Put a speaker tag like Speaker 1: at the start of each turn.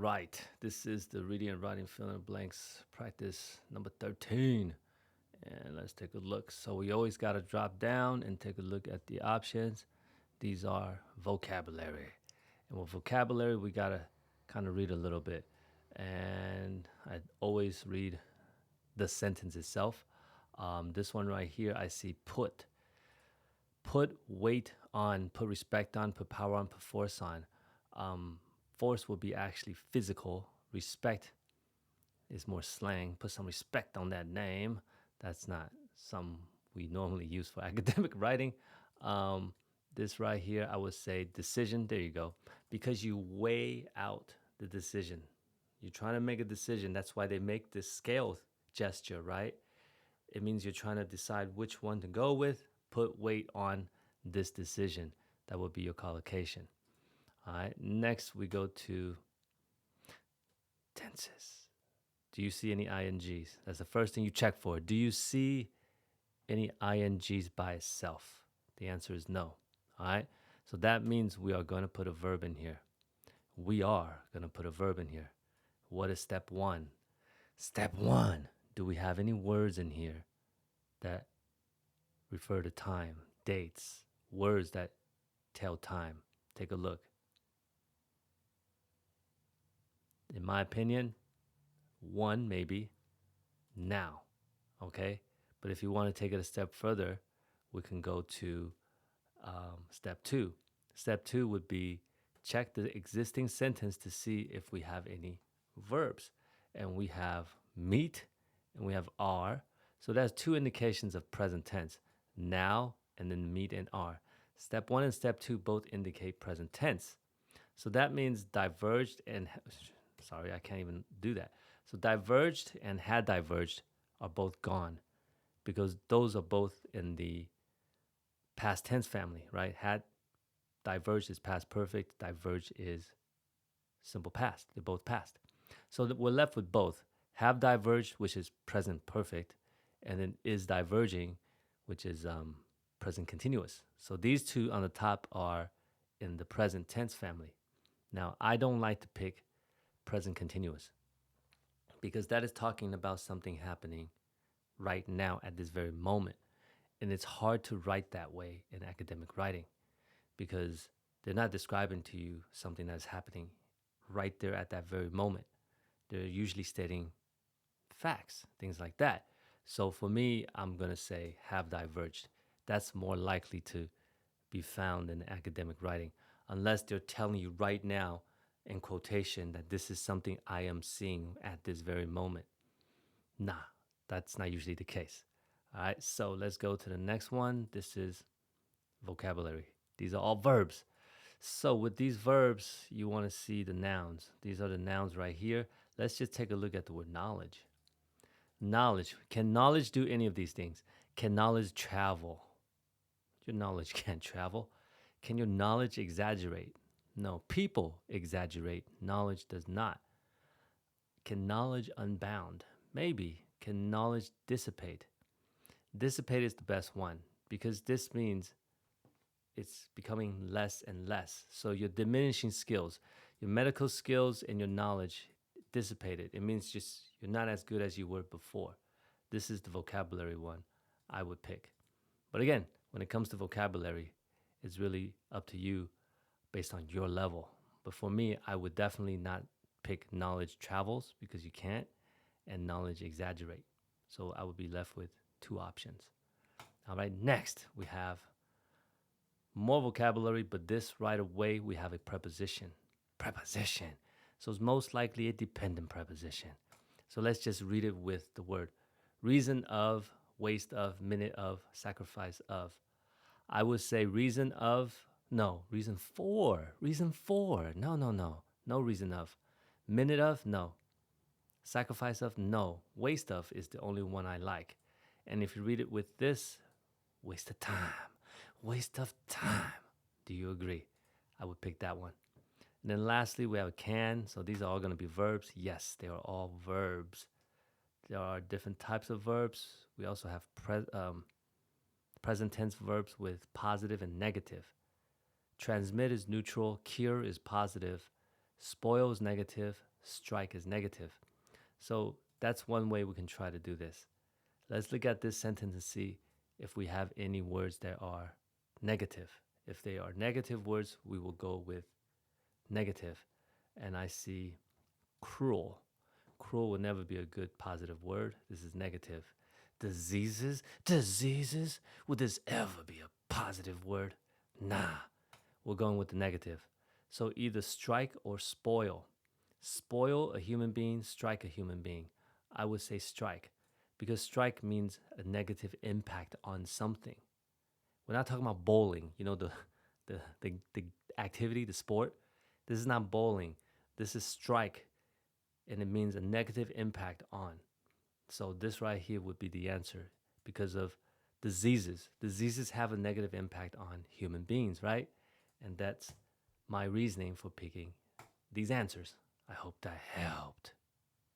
Speaker 1: Right, this is the reading and writing fill in the blanks practice number 13. And let's take a look. So we always got to drop down and take a look at the options. These are vocabulary. And with vocabulary, we got to kind of read a little bit. And I always read the sentence itself. This one right here, I see put. Put weight on, put respect on, put power on, put force on. Force will be actually physical. Respect is more slang. Put some respect on that name. That's not some we normally use for academic writing. This right here, I would say decision. There you go. Because you weigh out the decision. You're trying to make a decision. That's why they make this scale gesture, right? It means you're trying to decide which one to go with. Put weight on this decision. That would be your collocation. All right. Next, we go to tenses. Do you see any INGs? That's the first thing you check for. Do you see any INGs by itself? The answer is no. All right. So that means we are going to put a verb in here. We are going to put a verb in here. What is step one? Step one. Do we have any words in here that refer to time, dates, words that tell time? Take a look. In my opinion, one maybe, now, okay? But if you want to take it a step further, we can go to step two. Step two would be check the existing sentence to see if we have any verbs. And we have meet and we have are. So that's two indications of present tense, now and then meet and are. Step one and step two both indicate present tense. So that means diverged and, sorry, I can't even do that. So diverged and had diverged are both gone because those are both in the past tense family, right? Had diverged is past perfect, diverged is simple past. They're both past. So we're left with both. Have diverged, which is present perfect, and then is diverging, which is present continuous. So these two on the top are in the present tense family. Now, I don't like to pick present continuous because that is talking about something happening right now at this very moment. And it's hard to write that way in academic writing because they're not describing to you something that's happening right there at that very moment. They're usually stating facts, things like that. So for me, I'm going to say have diverged. That's more likely to be found in academic writing, unless they're telling you right now in quotation that this is something I am seeing at this very moment. Nah, that's not usually the case. All right, so let's go to the next one. This is vocabulary. These are all verbs. So with these verbs, you want to see the nouns. These are the nouns right here. Let's just take a look at the word knowledge. Knowledge. Can knowledge do any of these things? Can knowledge travel? Your knowledge can't travel. Can your knowledge exaggerate? No. People exaggerate. Knowledge does not. Can knowledge unbound? Maybe. Can knowledge dissipate? Dissipate is the best one because this means it's becoming less and less. So your diminishing skills, your medical skills and your knowledge dissipated. It means just you're not as good as you were before. This is the vocabulary one I would pick. But again, when it comes to vocabulary, it's really up to you based on your level. But for me, I would definitely not pick knowledge travels because you can't, and knowledge exaggerate. So I would be left with two options. All right, next we have more vocabulary, but this right away we have a preposition. Preposition. So it's most likely a dependent preposition. So let's just read it with the word reason of, waste of, minute of, sacrifice of. I would say reason of, no, reason for, reason for, no, no, no, no reason of. Minute of, no. Sacrifice of, no. Waste of is the only one I like. And if you read it with this, waste of time, waste of time. Do you agree? I would pick that one. And then lastly, we have a can. So these are all going to be verbs. Yes, they are all verbs. There are different types of verbs. We also have present tense verbs with positive and negative. Transmit is neutral. Cure is positive. Spoil is negative. strike is negative. So that's one way we can try to do this. Let's look at this sentence and see if we have any words that are negative. If they are negative words, we will go with negative. And I see cruel. Cruel will never be a good positive word. This is negative. Diseases? Diseases? Would this ever be a positive word? Nah. We're going with the negative. So either strike or spoil. Spoil a human being, strike a human being. I would say strike because strike means a negative impact on something. We're not talking about bowling, the activity, the sport. This is not bowling. This is strike, and it means a negative impact on. So this right here would be the answer because of diseases. Diseases have a negative impact on human beings, right? And that's my reasoning for picking these answers. I hope that helped.